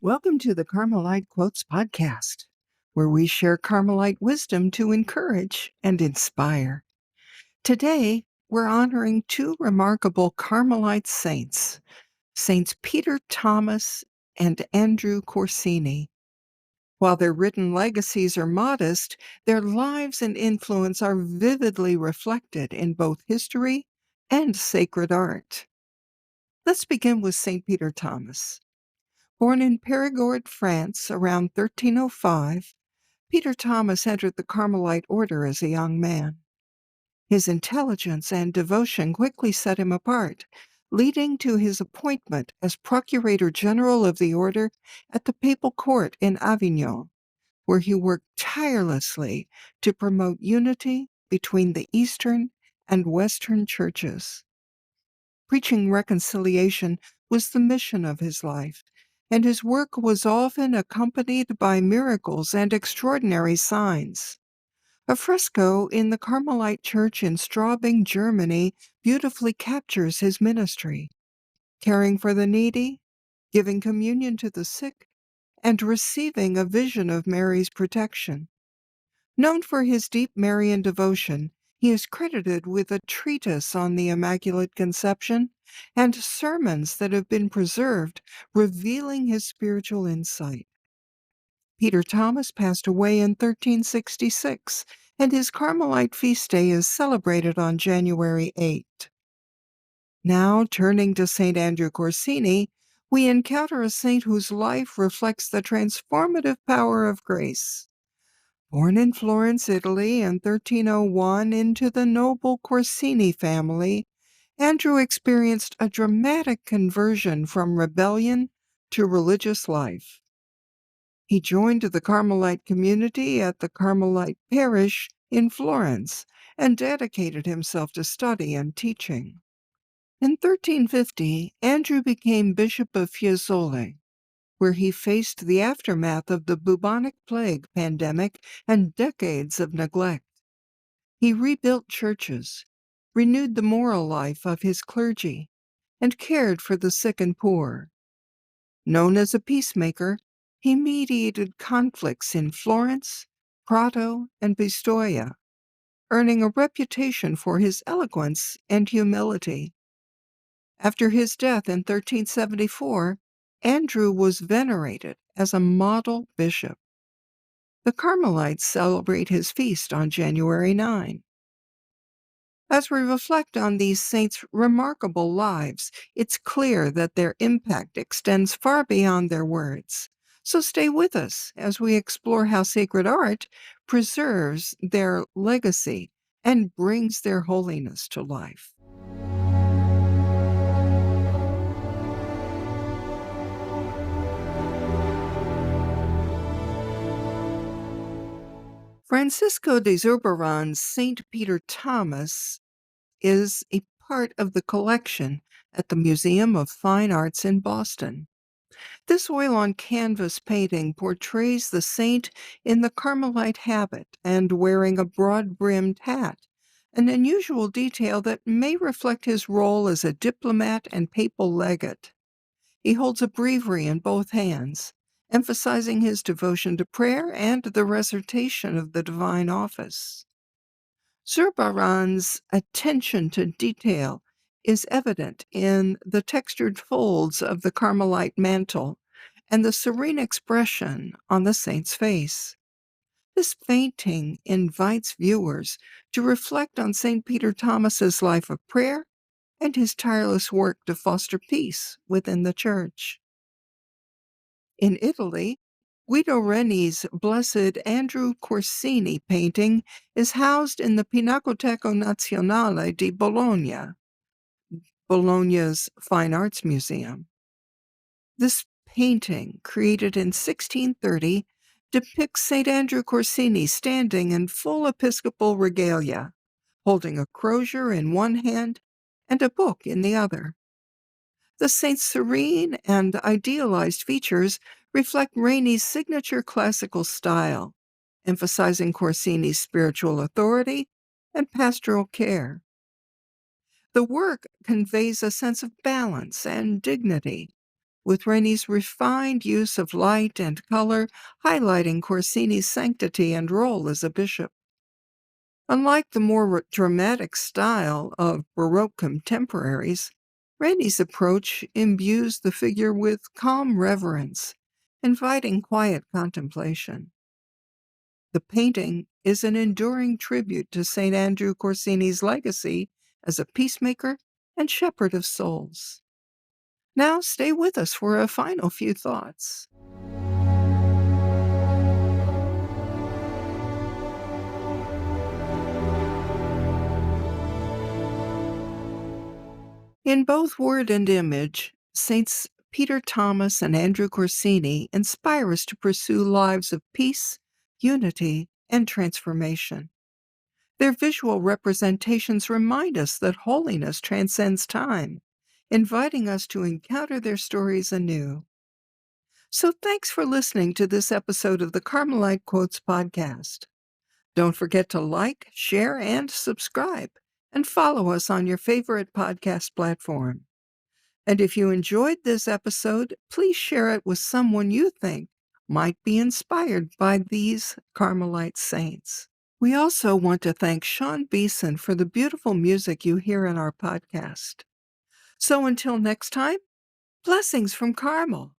Welcome to the Carmelite Quotes Podcast, where we share Carmelite wisdom to encourage and inspire. Today, we're honoring two remarkable Carmelite saints, Saints Peter Thomas and Andrew Corsini. While their written legacies are modest, their lives and influence are vividly reflected in both history and sacred art. Let's begin with St. Peter Thomas. Born in Périgord, France, around 1305, Peter Thomas entered the Carmelite order as a young man. His intelligence and devotion quickly set him apart, leading to his appointment as Procurator General of the order at the papal court in Avignon, where he worked tirelessly to promote unity between the Eastern and Western churches. Preaching reconciliation was the mission of his life, and his work was often accompanied by miracles and extraordinary signs. A fresco in the Carmelite church in Straubing, Germany, beautifully captures his ministry, caring for the needy, giving communion to the sick, and receiving a vision of Mary's protection. Known for his deep Marian devotion, he is credited with a treatise on the Immaculate Conception and sermons that have been preserved, revealing his spiritual insight. Peter Thomas passed away in 1366, and his Carmelite feast day is celebrated on January 8. Now, turning to St. Andrew Corsini, we encounter a saint whose life reflects the transformative power of grace. Born in Florence, Italy in 1301 into the noble Corsini family, Andrew experienced a dramatic conversion from rebellion to religious life. He joined the Carmelite community at the Carmelite parish in Florence and dedicated himself to study and teaching. In 1350, Andrew became Bishop of Fiesole, where he faced the aftermath of the bubonic plague pandemic and decades of neglect. He rebuilt churches, renewed the moral life of his clergy, and cared for the sick and poor. Known as a peacemaker, he mediated conflicts in Florence, Prato, and Pistoia, earning a reputation for his eloquence and humility. After his death in 1374, Andrew was venerated as a model bishop. The Carmelites celebrate his feast on January 9. As we reflect on these saints' remarkable lives, it's clear that their impact extends far beyond their words. So stay with us as we explore how sacred art preserves their legacy and brings their holiness to life. Francisco de Zurbaran's St. Peter Thomas is a part of the collection at the Museum of Fine Arts in Boston. This oil-on-canvas painting portrays the saint in the Carmelite habit and wearing a broad-brimmed hat, an unusual detail that may reflect his role as a diplomat and papal legate. He holds a breviary in both hands, emphasizing his devotion to prayer and the recitation of the divine office. Zurbaran's attention to detail is evident in the textured folds of the Carmelite mantle and the serene expression on the saint's face. This painting invites viewers to reflect on St. Peter Thomas's life of prayer and his tireless work to foster peace within the Church. In Italy, Guido Reni's Blessed Andrew Corsini painting is housed in the Pinacoteca Nazionale di Bologna, Bologna's Fine Arts Museum. This painting, created in 1630, depicts St. Andrew Corsini standing in full episcopal regalia, holding a crozier in one hand and a book in the other. The saint's serene and idealized features reflect Reni's signature classical style, emphasizing Corsini's spiritual authority and pastoral care. The work conveys a sense of balance and dignity, with Reni's refined use of light and color highlighting Corsini's sanctity and role as a bishop. Unlike the more dramatic style of Baroque contemporaries, Reni's approach imbues the figure with calm reverence, inviting quiet contemplation. The painting is an enduring tribute to St. Andrew Corsini's legacy as a peacemaker and shepherd of souls. Now stay with us for a final few thoughts. In both word and image, Saints Peter Thomas and Andrew Corsini inspire us to pursue lives of peace, unity, and transformation. Their visual representations remind us that holiness transcends time, inviting us to encounter their stories anew. So thanks for listening to this episode of the Carmelite Quotes podcast. Don't forget to like, share, and subscribe, and follow us on your favorite podcast platform. And if you enjoyed this episode, please share it with someone you think might be inspired by these Carmelite saints. We also want to thank Sean Beeson for the beautiful music you hear in our podcast. So until next time, blessings from Carmel.